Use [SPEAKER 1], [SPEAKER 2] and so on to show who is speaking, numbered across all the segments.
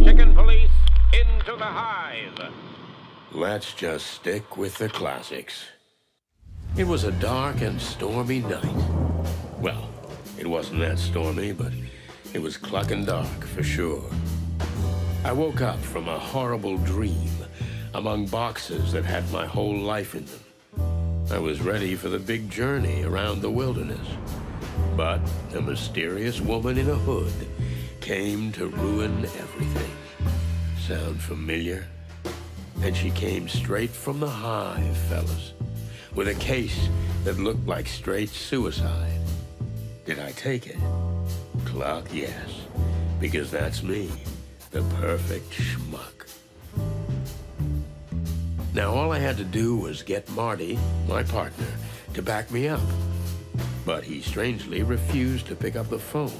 [SPEAKER 1] Chicken police into the hive.
[SPEAKER 2] Let's just stick with the classics. It was a dark and stormy night. Well, it wasn't that stormy, but it was clucking dark for sure. I woke up from a horrible dream among boxes that had my whole life in them. I was ready for the big journey around the wilderness. But a mysterious woman in a hood came to ruin everything. Sound familiar? And she came straight from the hive, fellas, with a case that looked like straight suicide. Did I take it? Cluck, yes, because that's me, the perfect schmuck. Now, all I had to do was get Marty, my partner, to back me up. But he strangely refused to pick up the phone.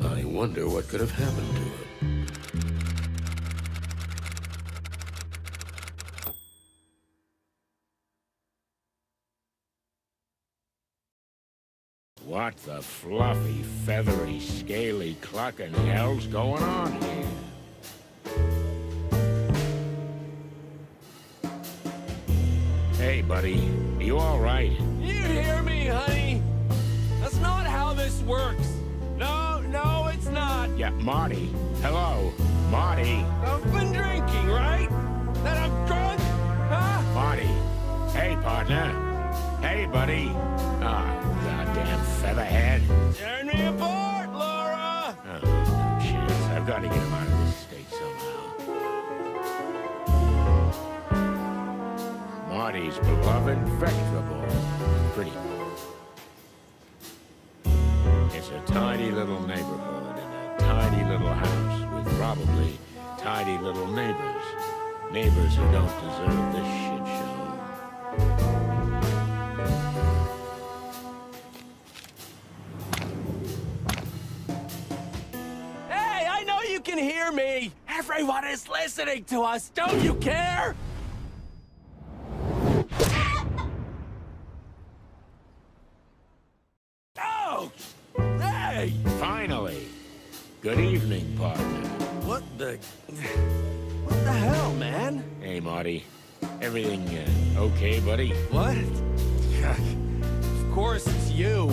[SPEAKER 2] I wonder what could have happened to him.
[SPEAKER 3] What the fluffy, feathery, scaly clucking hell's going on here? Hey, buddy, you all right?
[SPEAKER 4] You hear me, honey? That's not how this works. No, it's not.
[SPEAKER 3] Yeah, Marty. Hello, Marty.
[SPEAKER 4] I've been drinking, right? That I'm drunk? Huh?
[SPEAKER 3] Marty. Hey, partner. Hey, buddy. Ah, goddamn featherhead.
[SPEAKER 4] Tearing me apart, Laura!
[SPEAKER 3] Oh, no chance. I've got to get him out of this state somehow. Marty's beloved vegetable. Pretty. It's a tiny little neighborhood and a tiny little house with probably tidy little neighbors. Neighbors who don't deserve this shit show.
[SPEAKER 4] Hey, I know you can hear me! Everyone is listening to us, don't you care? Oh! Hey!
[SPEAKER 3] Finally! Good evening, partner.
[SPEAKER 4] What the hell, man?
[SPEAKER 3] Hey, Marty. Everything okay, buddy?
[SPEAKER 4] What? Of course it's you.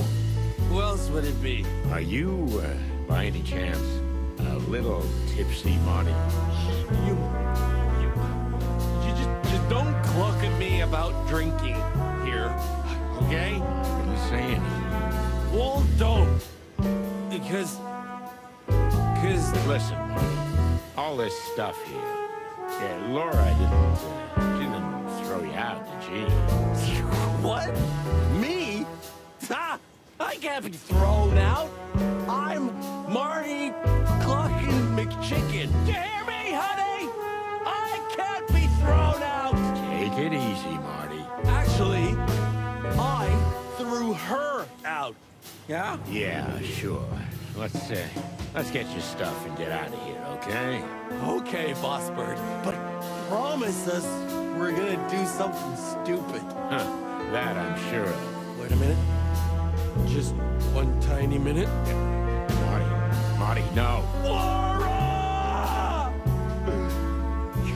[SPEAKER 4] Who else would it be?
[SPEAKER 3] Are you, by any chance, a little tipsy, Marty?
[SPEAKER 4] You just don't cluck at me about drinking here, okay?
[SPEAKER 3] I didn't say anything.
[SPEAKER 4] Well, don't. Because...
[SPEAKER 3] Listen, Marty. All this stuff here. Yeah, Laura she didn't throw you out, did she?
[SPEAKER 4] What? Me? Ha! I can't be thrown out. I'm Marty Cluckin' McChicken. You hear me, honey? I can't be thrown out.
[SPEAKER 3] Take it easy, Marty.
[SPEAKER 4] Actually, I threw her out. Yeah?
[SPEAKER 3] Yeah, sure. Let's get your stuff and get out of here, okay?
[SPEAKER 4] Okay, Boss Bird, but promise us we're gonna do something stupid.
[SPEAKER 3] Huh, that I'm sure of.
[SPEAKER 4] Wait a minute. Just one tiny minute.
[SPEAKER 3] Marty, no.
[SPEAKER 4] Laura!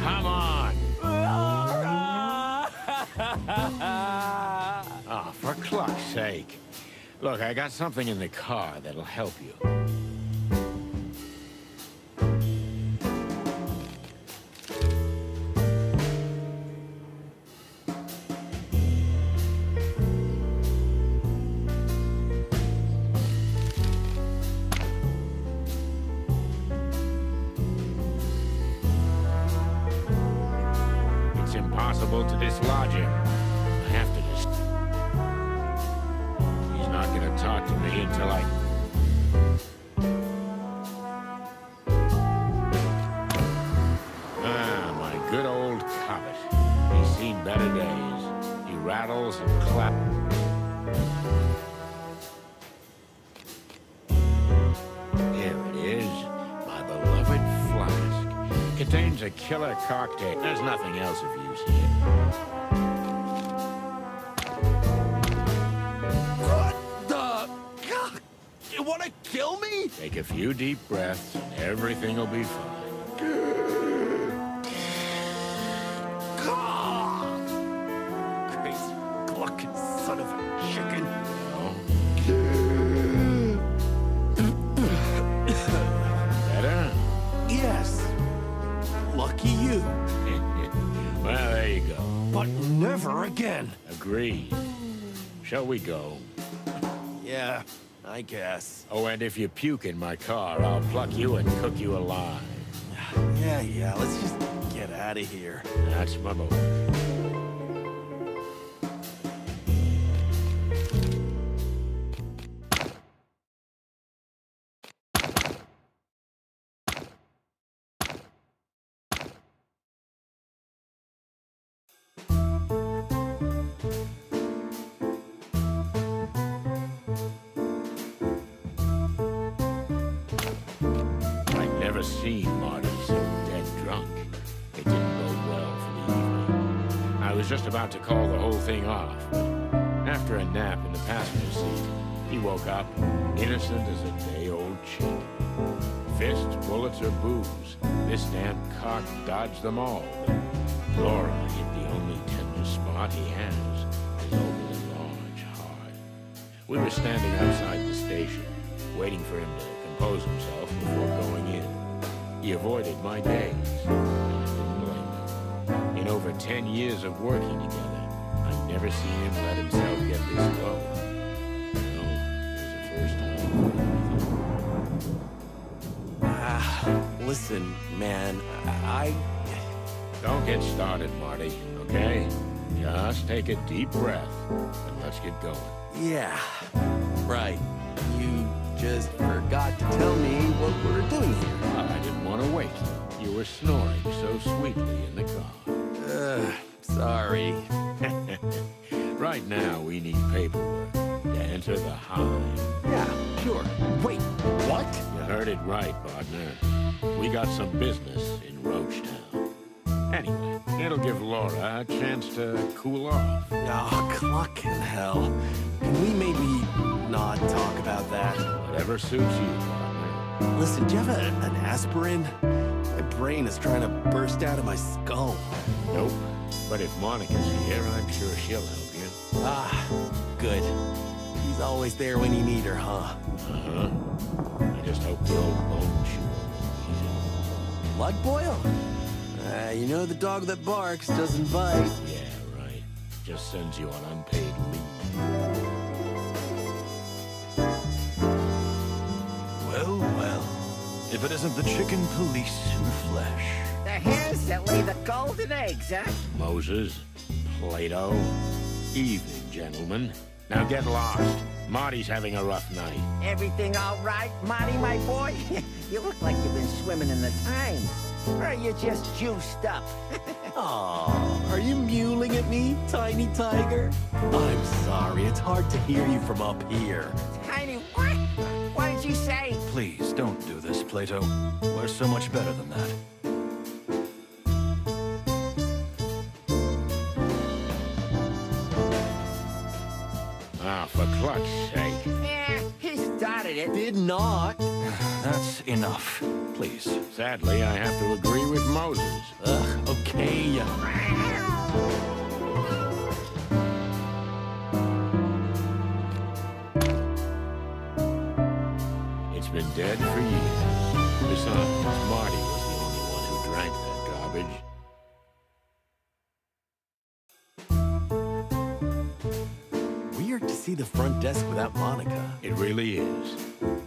[SPEAKER 3] Come on!
[SPEAKER 4] Laura!
[SPEAKER 3] Oh, for cluck's sake. Look, I got something in the car that'll help you. It's impossible to dislodge him. I have to He's not gonna talk to me until I... Ah, my good old Comet. He's seen better days. He rattles and claps. Here it is, my beloved flask. Contains a killer cocktail. There's nothing else of use here.
[SPEAKER 4] What the... You wanna kill me?
[SPEAKER 3] Take a few deep breaths and everything will be fine.
[SPEAKER 4] but never again.
[SPEAKER 3] Agreed. Shall we go?
[SPEAKER 4] Yeah, I guess.
[SPEAKER 3] Oh, and if you puke in my car, I'll pluck you and cook you alive.
[SPEAKER 4] Yeah, let's just get out of here.
[SPEAKER 3] That's my boy. Never seen Marty so dead drunk. It didn't bode well for the evening. I was just about to call the whole thing off, but after a nap in the passenger seat, he woke up innocent as a day-old chick. Fists, bullets, or booze, this damn cock dodged them all. But Laura hit the only tender spot he has, his overly large heart. We were standing outside the station, waiting for him to compose himself before going in. He avoided my gaze, and I didn't blame him. In over 10 years of working together, I've never seen him let himself get this low. No, it was the first time.
[SPEAKER 4] Listen, man,
[SPEAKER 3] Don't get started, Marty, okay? Just take a deep breath, and let's get going.
[SPEAKER 4] Yeah, right. You just forgot to tell me what we're doing here.
[SPEAKER 3] I didn't want to wake you. You were snoring so sweetly in the car.
[SPEAKER 4] Sorry.
[SPEAKER 3] Right now, we need paperwork to enter the HIVE.
[SPEAKER 4] Yeah, sure. Wait, what?
[SPEAKER 3] You heard it right, partner. We got some business in Roachtown. Anyway, it'll give Laura a chance to cool off.
[SPEAKER 4] Oh, clucking hell. Can we maybe not talk about that?
[SPEAKER 3] Whatever suits you, partner.
[SPEAKER 4] Listen, do you have an aspirin? My brain is trying to burst out of my skull.
[SPEAKER 3] Nope. But if Monica's here, I'm sure she'll help you.
[SPEAKER 4] Good. She's always there when you need her, huh?
[SPEAKER 3] Uh-huh. I just hope the old bone chewer.
[SPEAKER 4] Blood boil? You know the dog that barks doesn't bite.
[SPEAKER 3] Yeah, right. Just sends you on unpaid leave.
[SPEAKER 5] Well. If it isn't the chicken police in the flesh.
[SPEAKER 6] The hens that lay the golden eggs, huh?
[SPEAKER 3] Moses, Plato, evening, gentlemen. Now get lost. Marty's having a rough night.
[SPEAKER 6] Everything all right, Marty, my boy? You look like you've been swimming in the Times. Or are you just juiced up?
[SPEAKER 4] Aw, are you mewling at me, tiny tiger? I'm sorry, it's hard to hear you from up here.
[SPEAKER 6] Tiny what? What did you say?
[SPEAKER 5] Please, don't do this, Plato. We're so much better than that.
[SPEAKER 3] For clutch's sake.
[SPEAKER 6] Yeah, he started it.
[SPEAKER 4] Did not.
[SPEAKER 5] That's enough. Please.
[SPEAKER 3] Sadly, I have to agree with Moses.
[SPEAKER 4] Ugh, okay.
[SPEAKER 3] It's been dead for years. Besides, Marty was the only one who drank that garbage.
[SPEAKER 4] Weird to see the front desk without Monica.
[SPEAKER 3] It really is.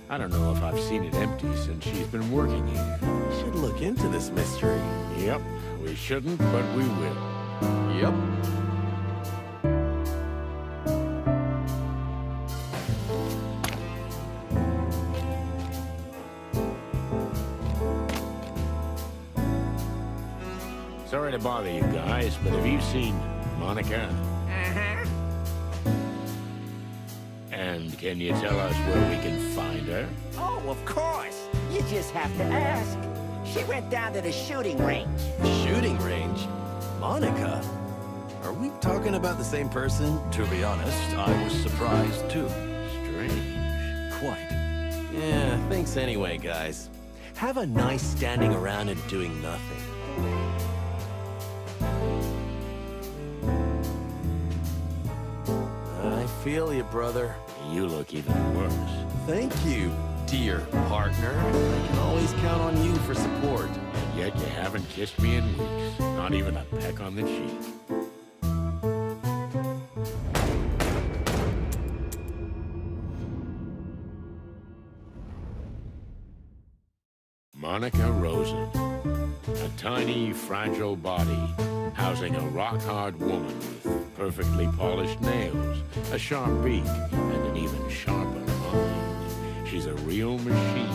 [SPEAKER 3] I don't know if I've seen it empty since she's been working here.
[SPEAKER 4] We should look into this mystery.
[SPEAKER 3] Yep, we shouldn't, but we will.
[SPEAKER 4] Yep.
[SPEAKER 3] Sorry to bother you guys, but have you seen Monica?
[SPEAKER 6] Uh-huh.
[SPEAKER 3] And can you tell us where we can find her?
[SPEAKER 6] Oh, of course. You just have to ask. She went down to the shooting range.
[SPEAKER 4] Shooting range? Monica? Are we talking about the same person?
[SPEAKER 5] To be honest, I was surprised too.
[SPEAKER 3] Strange.
[SPEAKER 5] Quite.
[SPEAKER 4] Yeah, thanks anyway, guys. Have a nice standing around and doing nothing. I feel you, brother.
[SPEAKER 3] You look even worse.
[SPEAKER 4] Thank you, dear partner. I can always count on you for support.
[SPEAKER 3] And yet you haven't kissed me in weeks. Not even a peck on the cheek. Monica Rosen. A tiny, fragile body housing a rock-hard woman with perfectly polished nails, a sharp beak, and an even sharper mind. She's a real machine,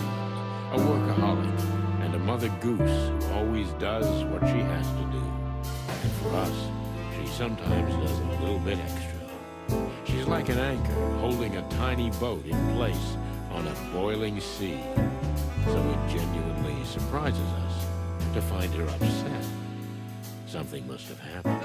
[SPEAKER 3] a workaholic, and a mother goose who always does what she has to do. And for us, she sometimes does a little bit extra. She's like an anchor holding a tiny boat in place on a boiling sea. So it genuinely surprises us to find her upset. Something must have happened.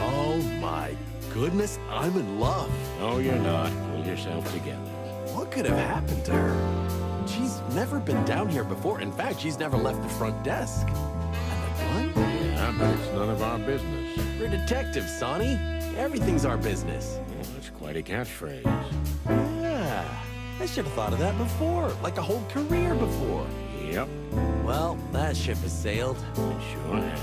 [SPEAKER 4] Oh my goodness, I'm in love.
[SPEAKER 3] No, you're not. Pull yourself together.
[SPEAKER 4] What could have happened to her? She's never been down here before. In fact, she's never left the front desk. And the gun?
[SPEAKER 3] Yeah, but it's none of our business.
[SPEAKER 4] We're detectives, Sonny. Everything's our business.
[SPEAKER 3] Well, that's quite a catchphrase.
[SPEAKER 4] Yeah, I should have thought of that before, like a whole career before.
[SPEAKER 3] Yep,
[SPEAKER 4] Well, that ship has sailed.
[SPEAKER 3] it sure has.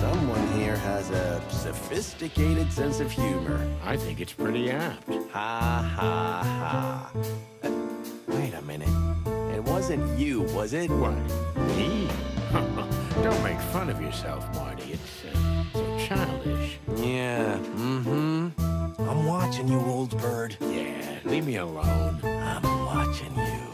[SPEAKER 4] Someone here has a sophisticated sense of humor.
[SPEAKER 3] I think it's pretty apt.
[SPEAKER 4] Ha ha ha. Wait a minute. It wasn't you, was it?
[SPEAKER 3] What? Me? Don't make fun of yourself, Marty. It's so childish.
[SPEAKER 4] Yeah, I'm watching you, old bird.
[SPEAKER 3] Yeah, leave me alone.
[SPEAKER 4] I'm watching you.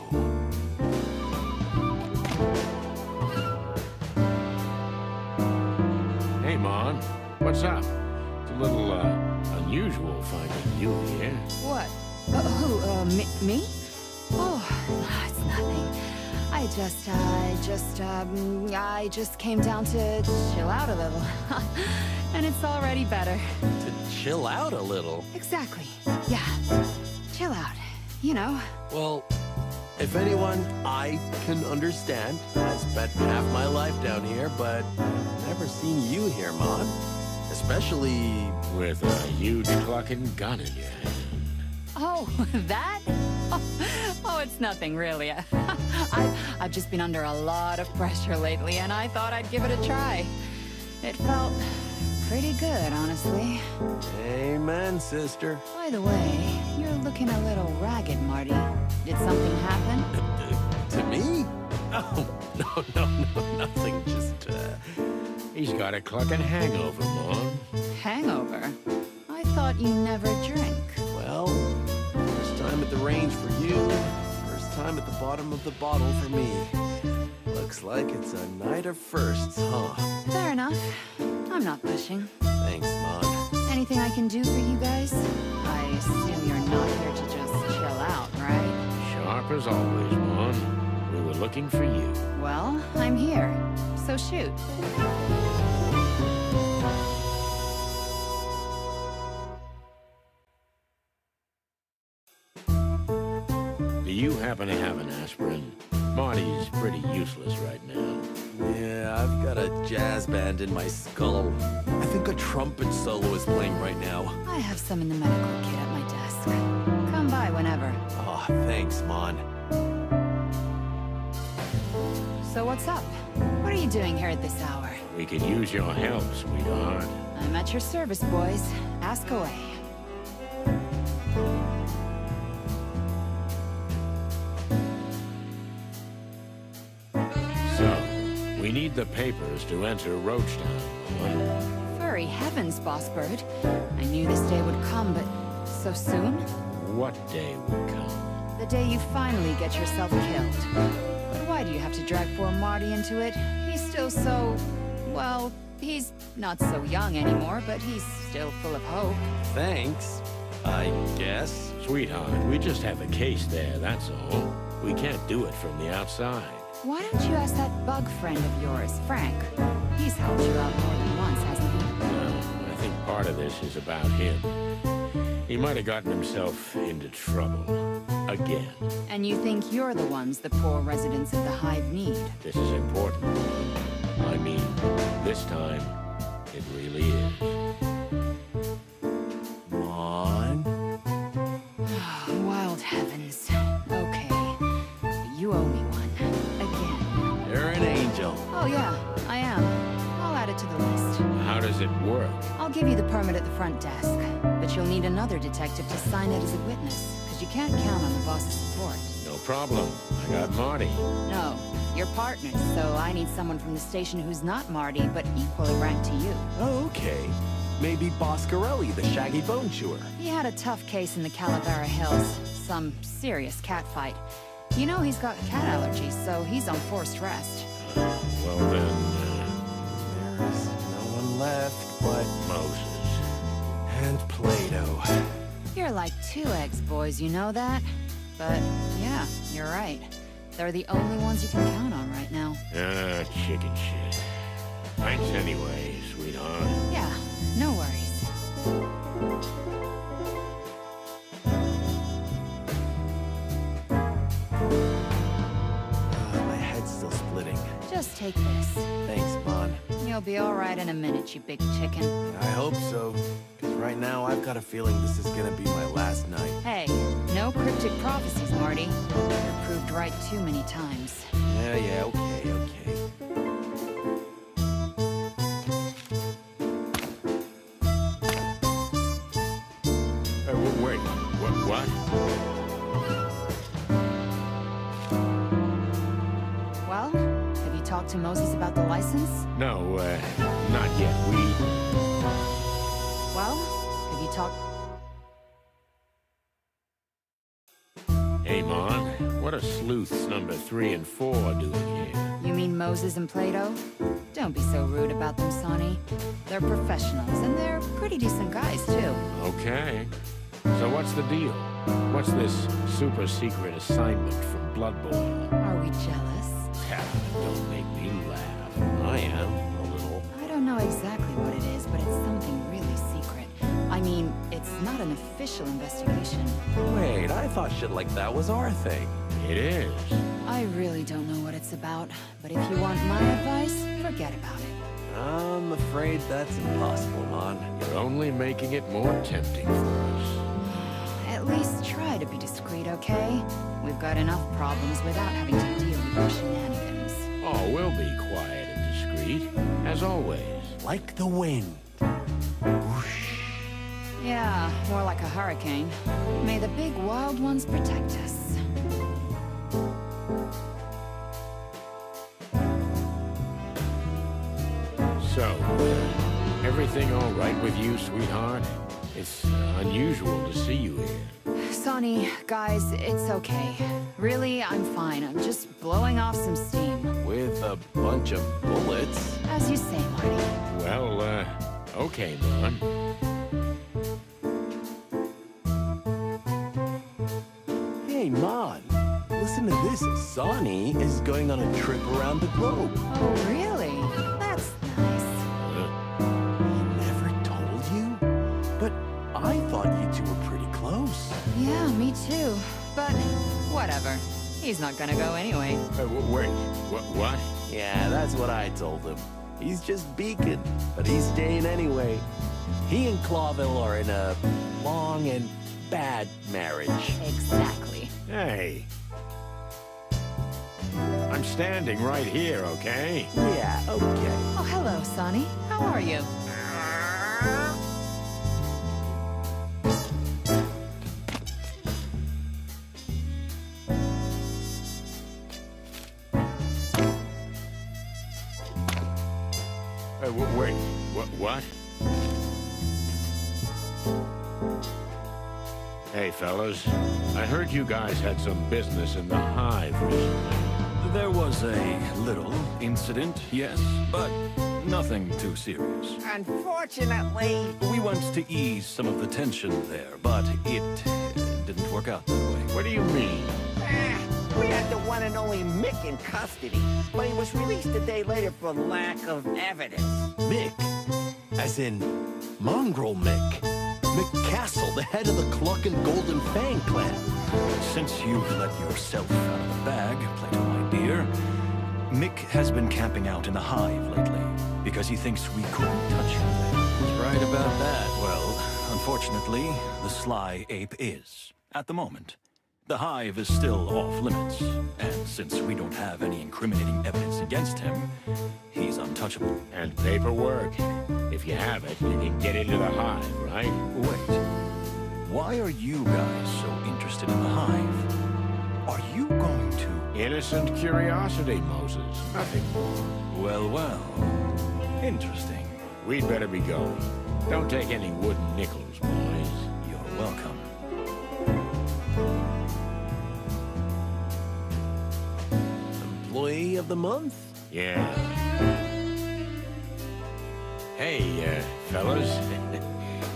[SPEAKER 3] Hey, Mon. What's up? It's a little, unusual finding you here.
[SPEAKER 7] What? Me? Oh, it's nothing. I just came down to chill out a little. And it's already better.
[SPEAKER 4] To chill out a little?
[SPEAKER 7] Exactly. Yeah. Chill out. You know.
[SPEAKER 4] Well, if anyone I can understand, I spent half my life down here, but never seen you here, Mon. Especially...
[SPEAKER 3] With a huge clucking gun in your hand.
[SPEAKER 7] Oh, that? Oh, it's nothing, really. I've just been under a lot of pressure lately, and I thought I'd give it a try. It felt pretty good, honestly.
[SPEAKER 4] Amen, sister.
[SPEAKER 7] By the way, you're looking a little ragged, Marty. Did something happen?
[SPEAKER 4] To me? Oh, no, nothing. Just,
[SPEAKER 3] He's got a clucking hangover, Mon.
[SPEAKER 7] Hangover? I thought you never drink.
[SPEAKER 4] Well, first time at the range for you, first time at the bottom of the bottle for me. Looks like it's a night of firsts, huh?
[SPEAKER 7] Fair enough. I'm not pushing.
[SPEAKER 4] Thanks, Mon.
[SPEAKER 7] Anything I can do for you guys? I assume you're not here to just chill out, right?
[SPEAKER 3] Sharp as always, Mon. We were looking for you.
[SPEAKER 7] Well, I'm here. So shoot.
[SPEAKER 3] Do you happen to have an aspirin? Marty's pretty useless right now.
[SPEAKER 4] Yeah, I've got a jazz band in my skull. I think a trumpet solo is playing right now.
[SPEAKER 7] I have some in the medical kit at my desk. Come by whenever.
[SPEAKER 4] Oh, thanks, Mon.
[SPEAKER 7] So what's up? What are you doing here at this hour?
[SPEAKER 3] We could use your help, sweetheart.
[SPEAKER 7] I'm at your service, boys. Ask away.
[SPEAKER 3] So, we need the papers to enter Roachtown, Mon.
[SPEAKER 7] Furry heavens, Boss Bird. I knew this day would come, but so soon?
[SPEAKER 3] What day would come?
[SPEAKER 7] The day you finally get yourself killed. But why do you have to drag poor Marty into it? He's still so... well, he's not so young anymore, but he's still full of hope.
[SPEAKER 4] Thanks, I guess.
[SPEAKER 3] Sweetheart, we just have a case there, that's all. We can't do it from the outside.
[SPEAKER 7] Why don't you ask that bug friend of yours, Frank? He's helped you out more than once, hasn't he?
[SPEAKER 3] No, I think part of this is about him. He might have gotten himself into trouble. Again.
[SPEAKER 7] And you think you're the ones the poor residents of the Hive need?
[SPEAKER 3] This is important. I mean, this time, it really is.
[SPEAKER 4] Mon?
[SPEAKER 7] Wild heavens. Okay. You owe me one. Again.
[SPEAKER 4] You're an angel.
[SPEAKER 7] Oh yeah, I am. I'll add it to the list.
[SPEAKER 3] How does it work?
[SPEAKER 7] I'll give you the permit at the front desk, but but you'll need another detective to sign it as a witness, because you can't count on the boss's support.
[SPEAKER 3] No problem. I got Marty.
[SPEAKER 7] No, you're partners, so I need someone from the station who's not Marty, but equally ranked to you.
[SPEAKER 4] Oh, okay. Maybe Boscarelli, the shaggy bone chewer.
[SPEAKER 7] He had a tough case in the Calavera Hills. Some serious cat fight. You know he's got cat allergies, so he's on forced rest.
[SPEAKER 3] Well then,
[SPEAKER 4] There is no one left but
[SPEAKER 3] Moses.
[SPEAKER 4] and Plato.
[SPEAKER 7] You're like 2 eggs, boys, you know that? But, yeah, you're right. They're the only ones you can count on right now.
[SPEAKER 3] Chicken shit. Thanks anyway, sweetheart.
[SPEAKER 7] Yeah, no worries.
[SPEAKER 4] My head's still splitting.
[SPEAKER 7] Just take this.
[SPEAKER 4] Thanks, Mon.
[SPEAKER 7] You'll be all right in a minute, you big chicken.
[SPEAKER 4] I hope so. Because right now, I've got a feeling this is gonna be my last night.
[SPEAKER 7] Hey, no cryptic prophecies, Marty. You're proved right too many times.
[SPEAKER 4] Yeah, okay.
[SPEAKER 3] Wait, what?
[SPEAKER 7] Well, have you talked to Moses about the license?
[SPEAKER 3] No, not yet.
[SPEAKER 7] Well, have you talked...
[SPEAKER 3] Hey, Mon, what are sleuths number 3 and 4 doing here?
[SPEAKER 7] You mean Moses and Plato? Don't be so rude about them, Sonny. They're professionals, and they're pretty decent guys, too.
[SPEAKER 3] Okay. So what's the deal? What's this super secret assignment from Blood Boil?
[SPEAKER 7] Are we jealous?
[SPEAKER 3] Don't make me laugh. I am, a little.
[SPEAKER 7] I don't know exactly what it is, but it's something really secret. I mean, it's not an official investigation.
[SPEAKER 4] Wait, I thought shit like that was our thing.
[SPEAKER 3] It is.
[SPEAKER 7] I really don't know what it's about, but if you want my advice, forget about it.
[SPEAKER 4] I'm afraid that's impossible, Mon.
[SPEAKER 3] You're only making it more tempting for us.
[SPEAKER 7] At least try to be discreet, okay? We've got enough problems without having to deal with your shenanigans.
[SPEAKER 3] Oh, we'll be quiet and discreet, as always.
[SPEAKER 4] Like the wind. Whoosh.
[SPEAKER 7] Yeah, more like a hurricane. May the big wild ones protect us.
[SPEAKER 3] So, everything all right with you, sweetheart? It's unusual to see you here.
[SPEAKER 7] Sonny, guys, it's okay. Really, I'm fine. I'm just blowing off some steam.
[SPEAKER 4] With a bunch of bullets.
[SPEAKER 7] As you say, Marty.
[SPEAKER 3] Well, okay, Mon.
[SPEAKER 4] Hey, Mon. Listen to this. Sonny is going on a trip around the globe.
[SPEAKER 7] Oh, really? That's nice.
[SPEAKER 4] He never told you? But I thought you two were pretty close.
[SPEAKER 7] Yeah, me too. But whatever. He's not gonna go anyway.
[SPEAKER 3] Wait, what?
[SPEAKER 4] Yeah, that's what I told him. He's just beacon, but he's staying anyway. He and Clawville are in a long and bad marriage.
[SPEAKER 7] Exactly.
[SPEAKER 3] Hey. I'm standing right here, okay?
[SPEAKER 4] Yeah, okay.
[SPEAKER 7] Oh, hello, Sonny. How are you?
[SPEAKER 3] Wait, what? Hey, fellas. I heard you guys had some business in the Hive recently.
[SPEAKER 5] There was a little incident, yes, but nothing too serious.
[SPEAKER 6] Unfortunately,
[SPEAKER 5] We went to ease some of the tension there, but it didn't work out that way.
[SPEAKER 3] What do you mean?
[SPEAKER 6] we had the one and only Mick in custody, but he was released a day later for lack of evidence.
[SPEAKER 4] Mick? As in, Mongrel Mick. Mick Castle, the head of the Cluck and Golden Fang clan.
[SPEAKER 5] Since you've let yourself out of the bag, Plato, my dear, Mick has been camping out in the Hive lately because he thinks we couldn't touch him there.
[SPEAKER 4] He's right about that.
[SPEAKER 5] Well, unfortunately, the sly ape is, at the moment. The Hive is still off limits, and since we don't have any incriminating evidence against him, he's untouchable.
[SPEAKER 3] And paperwork. If you have it, you can get into the Hive, right?
[SPEAKER 5] Wait, why are you guys so interested in the Hive? Are you going to...
[SPEAKER 3] Innocent curiosity, Moses. Nothing more.
[SPEAKER 5] Well, well. Interesting.
[SPEAKER 3] We'd better be going. Don't take any wooden nickels, boys.
[SPEAKER 5] You're welcome.
[SPEAKER 4] Employee of the month?
[SPEAKER 3] Yeah. Hey, fellas.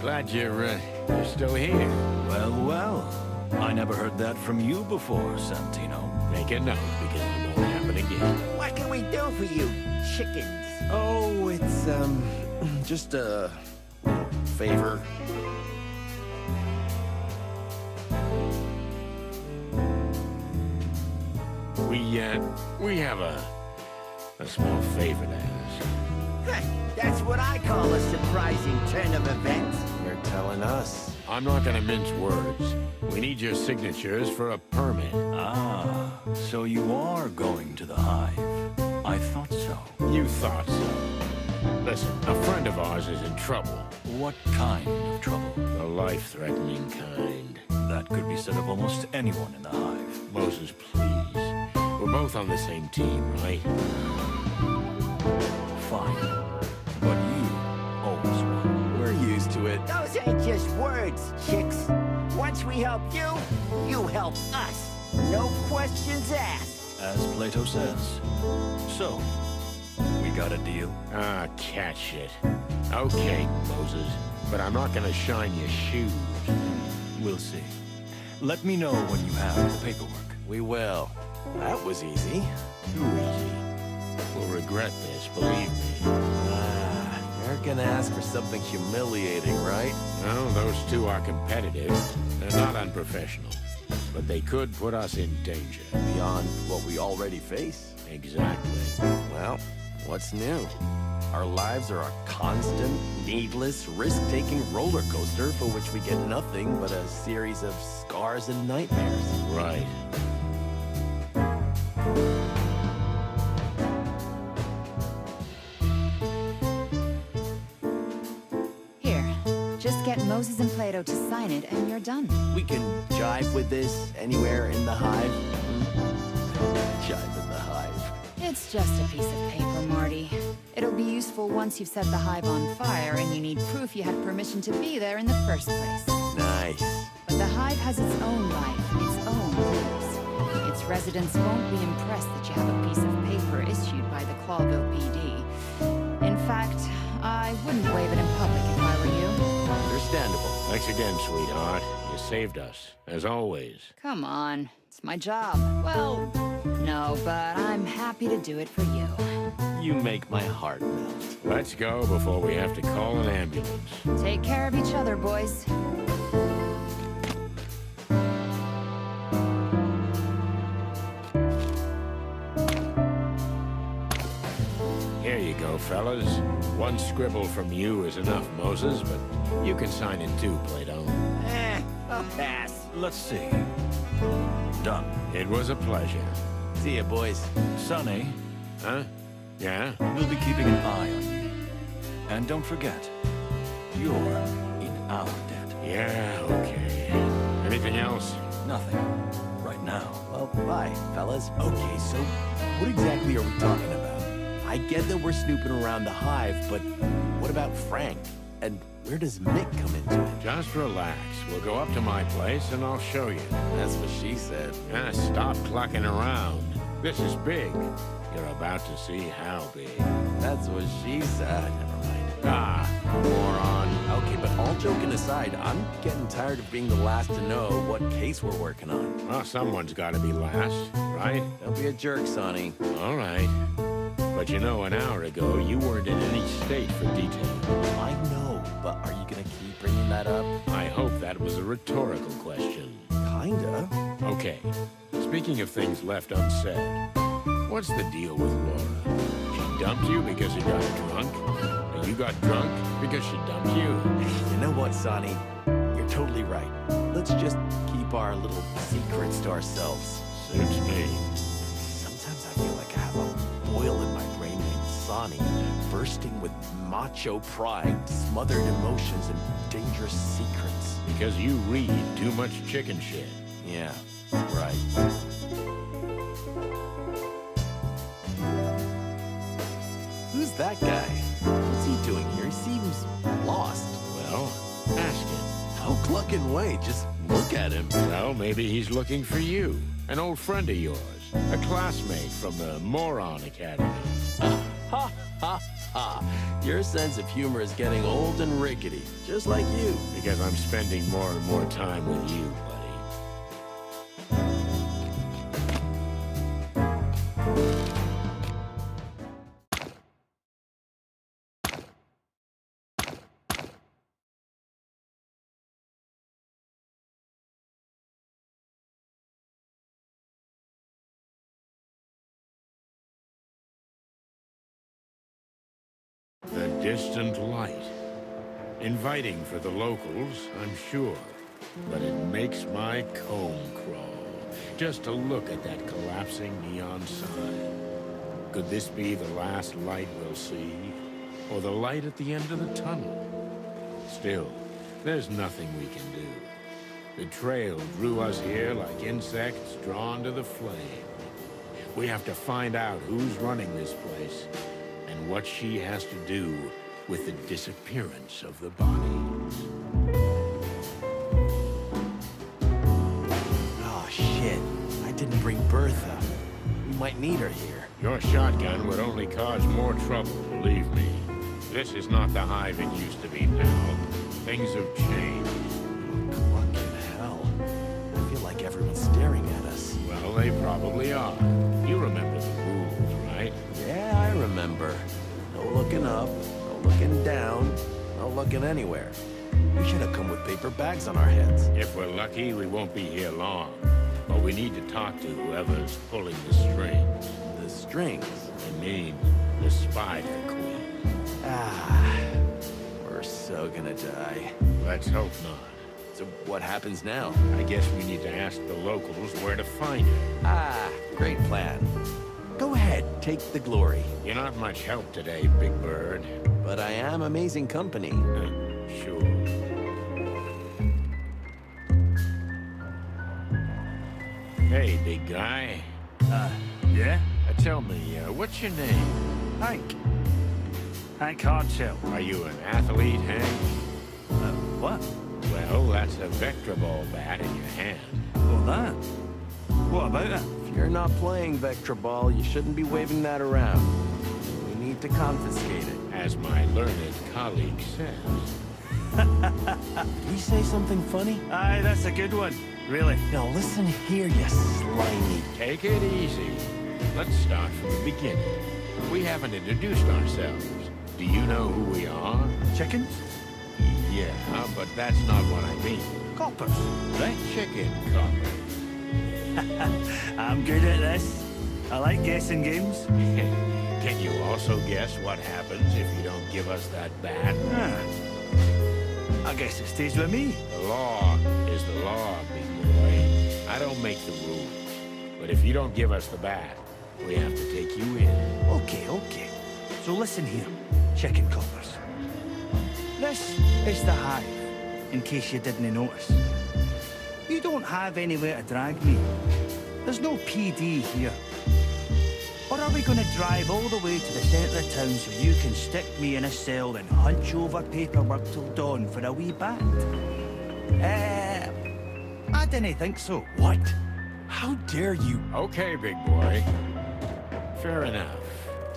[SPEAKER 3] Glad you're still here.
[SPEAKER 5] Well, well. I never heard that from you before, Santino.
[SPEAKER 3] Make a note, because it won't happen again.
[SPEAKER 6] What can we do for you, chickens?
[SPEAKER 4] Oh, it's, just a favor.
[SPEAKER 3] We have a small favor to ask.
[SPEAKER 6] That's what I call a surprising turn of events.
[SPEAKER 4] You're telling us.
[SPEAKER 3] I'm not gonna mince words. We need your signatures for a permit.
[SPEAKER 5] Ah, so you are going to the Hive. I thought so.
[SPEAKER 3] You thought so. Listen, a friend of ours is in trouble.
[SPEAKER 5] What kind of trouble?
[SPEAKER 3] The life-threatening kind.
[SPEAKER 5] That could be said of almost anyone in the Hive.
[SPEAKER 3] Moses, please. We're both on the same team, right?
[SPEAKER 5] Fine. But you always won.
[SPEAKER 4] We're used to it.
[SPEAKER 6] Those ain't just words, chicks. Once we help you, you help us. No questions asked.
[SPEAKER 5] As Plato says. So, we got a deal?
[SPEAKER 3] Ah, catch it. Okay, Moses, but I'm not gonna shine your shoes.
[SPEAKER 5] We'll see. Let me know when you have the paperwork.
[SPEAKER 4] We will. That was easy.
[SPEAKER 3] Too easy. We'll regret this, believe me.
[SPEAKER 4] They're gonna ask for something humiliating, right?
[SPEAKER 3] Well, those two are competitive. They're not unprofessional. But they could put us in danger.
[SPEAKER 4] Beyond what we already face.
[SPEAKER 3] Exactly.
[SPEAKER 4] Well, what's new? Our lives are a constant, needless, risk-taking roller coaster for which we get nothing but a series of scars and nightmares.
[SPEAKER 3] Right.
[SPEAKER 7] Here, just get Moses and Plato to sign it and you're done.
[SPEAKER 4] We can jive with this anywhere in the Hive. Jive in the Hive.
[SPEAKER 7] It's just a piece of paper, Marty. It'll be useful once you've set the Hive on fire and you need proof you had permission to be there in the first place.
[SPEAKER 4] Nice.
[SPEAKER 7] But the Hive has its own life, its own rules. Its residents won't be impressed that you have a piece of paper issued by the Clawville PD. In fact, I wouldn't wave it in public if I were you.
[SPEAKER 4] Understandable.
[SPEAKER 3] Thanks again, sweetheart. You saved us, as always.
[SPEAKER 7] Come on, it's my job. Well, no, but I'm happy to do it for you.
[SPEAKER 4] You make my heart melt.
[SPEAKER 3] Let's go before we have to call an ambulance.
[SPEAKER 7] Take care of each other, boys.
[SPEAKER 3] Here you go, fellas. One scribble from you is enough, Moses, but you can sign it too, Plato.
[SPEAKER 6] I'll pass.
[SPEAKER 5] Let's see. Done.
[SPEAKER 3] It was a pleasure.
[SPEAKER 4] See ya, boys.
[SPEAKER 5] Sonny,
[SPEAKER 3] Huh? Yeah?
[SPEAKER 5] we'll be keeping an eye on you. And don't forget, you're in our debt.
[SPEAKER 3] Yeah, okay. Anything else?
[SPEAKER 5] Nothing. Right now.
[SPEAKER 4] Well, bye, fellas. Okay, so what exactly are we talking about? I get that we're snooping around the Hive, but what about Frank? And where does Mick come into it?
[SPEAKER 3] Just relax. We'll go up to my place and I'll show you.
[SPEAKER 4] That's what she said.
[SPEAKER 3] Ah, stop clucking around. This is big. You're about to see how big.
[SPEAKER 4] That's what she said. Never mind.
[SPEAKER 3] Ah,
[SPEAKER 4] Moron. Okay, but all joking aside, I'm getting tired of being the last to know what case we're working on.
[SPEAKER 3] well, someone's got to be last, right?
[SPEAKER 4] Don't be a jerk, Sonny.
[SPEAKER 3] All right. But you know, an hour ago, you weren't in any state for detail.
[SPEAKER 4] I know, but are you gonna keep bringing that up?
[SPEAKER 3] I hope that was a rhetorical question.
[SPEAKER 4] Kinda.
[SPEAKER 3] Okay, speaking of things left unsaid, what's the deal with Laura? She dumped you because you got drunk? And you got drunk because she dumped you?
[SPEAKER 4] You know what, Sonny? You're totally right. Let's just keep our little secrets to ourselves.
[SPEAKER 3] Suits me.
[SPEAKER 4] Sometimes I feel like I have a boil in my brain named Sonny, bursting with macho pride, smothered emotions, and dangerous secrets.
[SPEAKER 3] Because you read too much chicken shit.
[SPEAKER 4] Yeah, right. Who's that guy? What's he doing here? He seems lost.
[SPEAKER 3] Well, ask him.
[SPEAKER 4] No clucking way. Just look at him.
[SPEAKER 3] Well, maybe he's looking for you. An old friend of yours. A classmate from the Moron Academy.
[SPEAKER 4] Ha, ha, ha. Your sense of humor is getting old and rickety, just like you.
[SPEAKER 3] Because I'm spending more and more time with you, buddy. The distant light. Inviting for the locals, I'm sure. But it makes my comb crawl. Just to look at that collapsing neon sign. Could this be the last light we'll see? Or the light at the end of the tunnel? Still, there's nothing we can do. The trail drew us here like insects drawn to the flame. We have to find out who's running this place. And what she has to do with the disappearance of the bodies.
[SPEAKER 4] Oh, shit. I didn't bring Bertha. We might need her here.
[SPEAKER 3] Your shotgun would only cause more trouble, believe me. This is not the Hive it used to be now. Things have changed.
[SPEAKER 4] Fucking hell. I feel like everyone's staring at us.
[SPEAKER 3] Well, they probably are. You remember the rules, right?
[SPEAKER 4] Yeah, I remember. No looking up, no looking down, no looking anywhere. We should have come with paper bags on our heads.
[SPEAKER 3] If we're lucky, we won't be here long. But we need to talk to whoever's pulling the strings.
[SPEAKER 4] The strings?
[SPEAKER 3] I mean, the Spider Queen.
[SPEAKER 4] Ah, we're so gonna die.
[SPEAKER 3] Let's hope not.
[SPEAKER 4] So what happens now?
[SPEAKER 3] I guess we need to ask the locals where to find her.
[SPEAKER 4] Ah, great plan. Go ahead, take the glory.
[SPEAKER 3] You're not much help today, Big Bird.
[SPEAKER 4] But I am amazing company.
[SPEAKER 3] Sure. Hey, big guy.
[SPEAKER 8] Yeah?
[SPEAKER 3] Tell me, what's your name?
[SPEAKER 8] Hank. Hank Hardshell.
[SPEAKER 3] Are you an athlete, Hank?
[SPEAKER 8] What?
[SPEAKER 3] Well, that's a vector ball bat in your hand.
[SPEAKER 8] Oh, that? What about it?
[SPEAKER 4] If you're not playing Vector Ball, you shouldn't be waving that around. We need to confiscate it.
[SPEAKER 3] As my learned colleague says.
[SPEAKER 4] Did we say something funny?
[SPEAKER 8] Aye, that's a good one. Really.
[SPEAKER 4] Now listen here, you slimy.
[SPEAKER 3] Take it easy. Let's start from the beginning. We haven't introduced ourselves. Do you know who we are?
[SPEAKER 8] Chickens?
[SPEAKER 3] Yeah, but that's not what I mean.
[SPEAKER 8] Coppers, right?
[SPEAKER 3] Chicken coppers.
[SPEAKER 8] I'm good at this. I like guessing games.
[SPEAKER 3] Can you also guess what happens if you don't give us that bat?
[SPEAKER 8] I guess it stays with me.
[SPEAKER 3] The law is the law, big boy. I don't make the rules. But if you don't give us the bat, we have to take you in.
[SPEAKER 8] Okay. So listen here, chicken coppers. This is the Hive, in case you didn't notice. You don't have anywhere to drag me. There's no PD here. Or are we going to drive all the way to the centre of town so you can stick me in a cell and hunch over paperwork till dawn for a wee bat? I didn't think so.
[SPEAKER 4] What? How dare you?
[SPEAKER 3] Okay, big boy. Fair enough.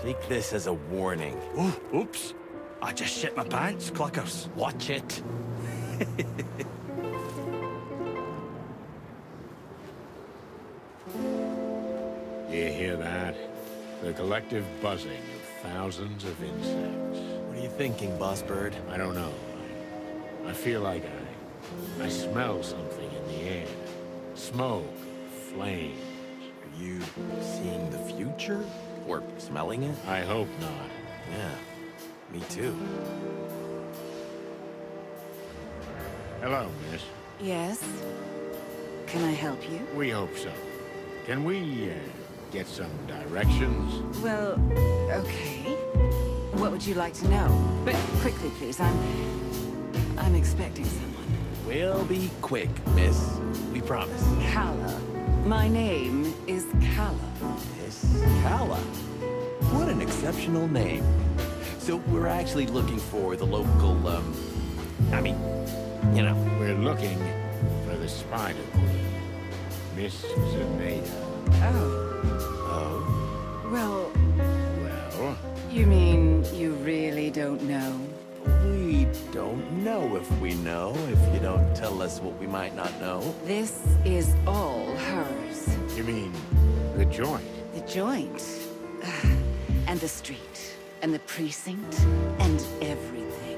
[SPEAKER 4] Take this as a warning.
[SPEAKER 8] Oh, oops. I just shit my pants, cluckers.
[SPEAKER 4] Watch it.
[SPEAKER 3] You hear that? The collective buzzing of thousands of insects.
[SPEAKER 4] What are you thinking, Boss Bird?
[SPEAKER 3] I don't know. I feel like I smell something in the air. Smoke, flames.
[SPEAKER 4] Are you seeing the future? Or smelling it?
[SPEAKER 3] I hope not.
[SPEAKER 4] Yeah, me too.
[SPEAKER 3] Hello, miss.
[SPEAKER 9] Yes? Can I help you?
[SPEAKER 3] We hope so. Can we, get some directions?
[SPEAKER 9] Well, okay. What would you like to know? But quickly, please. I'm expecting someone.
[SPEAKER 4] We'll be quick, miss. We promise.
[SPEAKER 9] Kala. My name is Kala.
[SPEAKER 4] Miss Kala. What an exceptional name. So we're actually looking for the local, I mean, you know.
[SPEAKER 3] We're looking for the Spider Queen, Miss Zaneta.
[SPEAKER 9] Oh.
[SPEAKER 4] Oh?
[SPEAKER 9] Well,
[SPEAKER 3] Well,
[SPEAKER 9] you mean you really don't know?
[SPEAKER 4] We don't know if we know, if you don't tell us what we might not know.
[SPEAKER 9] This is all hers.
[SPEAKER 3] you mean the joint?
[SPEAKER 9] The joint. And the street. And the precinct. And everything.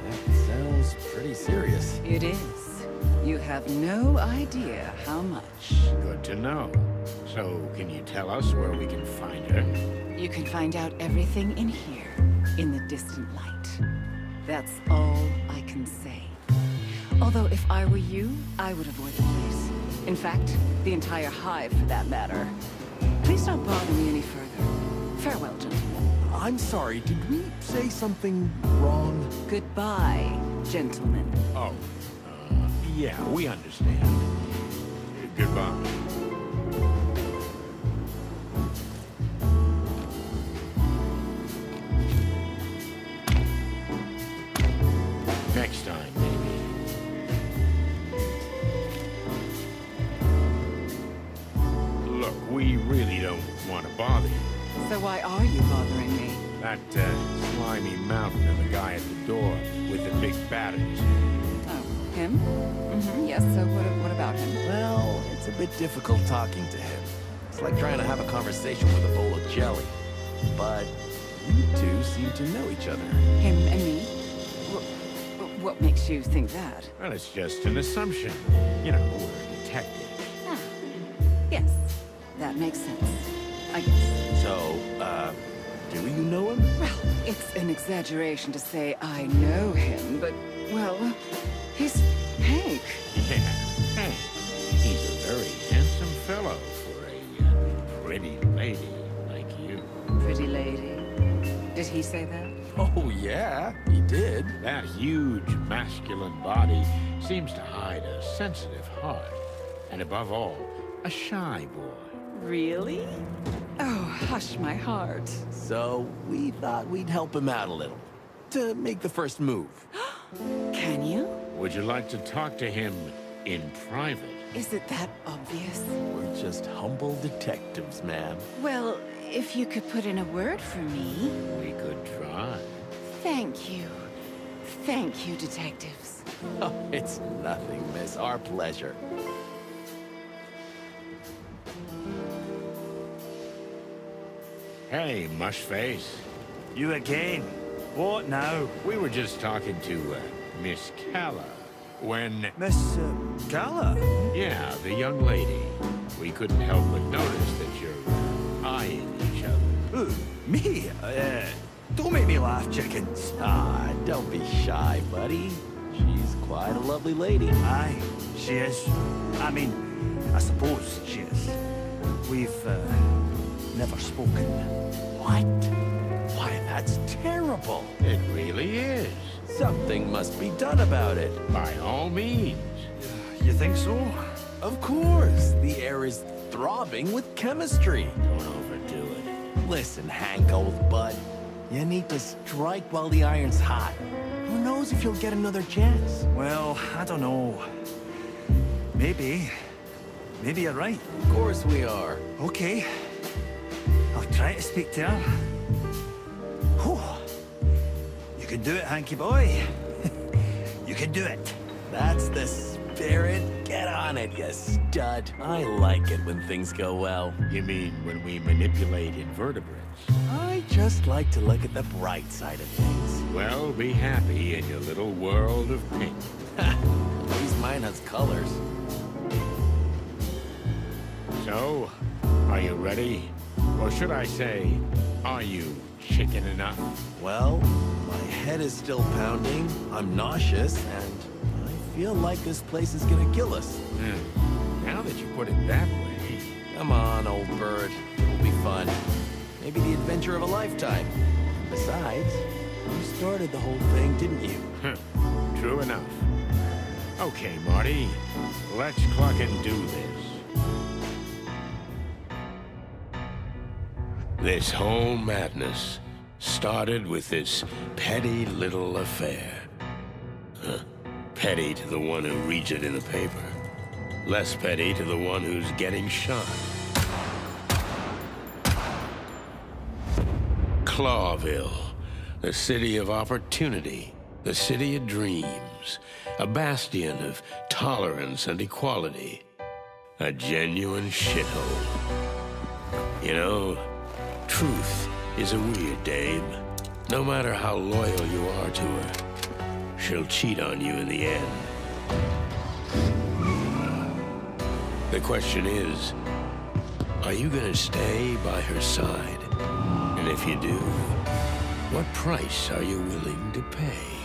[SPEAKER 4] That sounds pretty serious.
[SPEAKER 9] It is. You have no idea how much.
[SPEAKER 3] Good to know. So, can you tell us where we can find her?
[SPEAKER 9] You can find out everything in here, in the distant light. That's all I can say. Although if I were you, I would avoid the place. In fact, the entire hive for that matter. Please don't bother me any further. Farewell, gentlemen.
[SPEAKER 4] I'm sorry, did we say something wrong?
[SPEAKER 9] Goodbye, gentlemen.
[SPEAKER 3] Oh, yeah, we understand. Goodbye. Next time, maybe. Look, we really don't want to bother you.
[SPEAKER 9] So why are you bothering me?
[SPEAKER 3] That slimy mountain of a guy at the door with the big batteries.
[SPEAKER 9] Oh, him? Mm-hmm, yes, so what about him?
[SPEAKER 4] Well, it's a bit difficult talking to him. It's like trying to have a conversation with a bowl of jelly. But you two seem to know each other.
[SPEAKER 9] Him and me? What makes you think that?
[SPEAKER 3] Well, it's just an assumption. You know, we're detectives.
[SPEAKER 9] Ah, yes, that makes sense, I guess.
[SPEAKER 4] So, do you know him?
[SPEAKER 9] Well, it's an exaggeration to say I know him, but, well, he's Hank.
[SPEAKER 3] Yeah, hey, he's a very handsome fellow for a pretty lady like you.
[SPEAKER 9] Pretty lady. Did he say that?
[SPEAKER 4] Oh, yeah, he did.
[SPEAKER 3] That huge masculine body seems to hide a sensitive heart. And above all, a shy boy.
[SPEAKER 9] Really? Oh, hush my heart.
[SPEAKER 4] So, we thought we'd help him out a little. To make the first move.
[SPEAKER 9] Can you?
[SPEAKER 3] Would you like to talk to him in private?
[SPEAKER 9] Is it that obvious?
[SPEAKER 4] We're just humble detectives, ma'am.
[SPEAKER 9] Well, if you could put in a word for me.
[SPEAKER 3] We could try.
[SPEAKER 9] Thank you. Thank you, detectives.
[SPEAKER 4] Oh, it's nothing, miss. Our pleasure.
[SPEAKER 3] Hey, Mushface.
[SPEAKER 8] You again? What now?
[SPEAKER 3] We were just talking to Miss Kala when...
[SPEAKER 8] Miss, Kala?
[SPEAKER 3] Yeah, the young lady. We couldn't help but notice that you're eyeing each other.
[SPEAKER 8] Who? Me? Don't make me laugh, chickens.
[SPEAKER 4] Ah, don't be shy, buddy. She's quite a lovely lady.
[SPEAKER 8] Aye, she is. I mean, I suppose she is. We've, never spoken.
[SPEAKER 4] What? Why, that's terrible.
[SPEAKER 3] It really is.
[SPEAKER 4] Something must be done about it.
[SPEAKER 3] By all means.
[SPEAKER 8] You think so?
[SPEAKER 4] Of course. The air is throbbing with chemistry.
[SPEAKER 3] Don't overdo it.
[SPEAKER 4] Listen, Hank, old bud. You need to strike while the iron's hot. Who knows if you'll get another chance?
[SPEAKER 8] Well, I don't know. Maybe. Maybe you're right.
[SPEAKER 4] Of course we are.
[SPEAKER 8] Okay. I'll try to speak to her. Whew. You can do it, Hanky boy. You can do it.
[SPEAKER 4] That's the spirit. Get on it, you stud. I like it when things go well.
[SPEAKER 3] You mean when we manipulate invertebrates?
[SPEAKER 4] I just like to look at the bright side of things.
[SPEAKER 3] Well, be happy in your little world of pink.
[SPEAKER 4] At least mine has colors.
[SPEAKER 3] So, are you ready? Or should I say, are you chicken enough?
[SPEAKER 4] Well, my head is still pounding, I'm nauseous, and I feel like this place is gonna kill us.
[SPEAKER 3] Now that you put it that way...
[SPEAKER 4] Come on, old bird. It'll be fun. Maybe the adventure of a lifetime. Besides, you started the whole thing, didn't you?
[SPEAKER 3] True enough. Okay, Marty. Let's clock and do this.
[SPEAKER 2] This whole madness started with this petty little affair. Petty to the one who reads it in the paper. Less petty to the one who's getting shot. Clawville, the city of opportunity, the city of dreams, a bastion of tolerance and equality, a genuine shithole. You know, truth is a weird dame. No matter how loyal you are to her, she'll cheat on you in the end. The question is, are you gonna stay by her side? And if you do, what price are you willing to pay?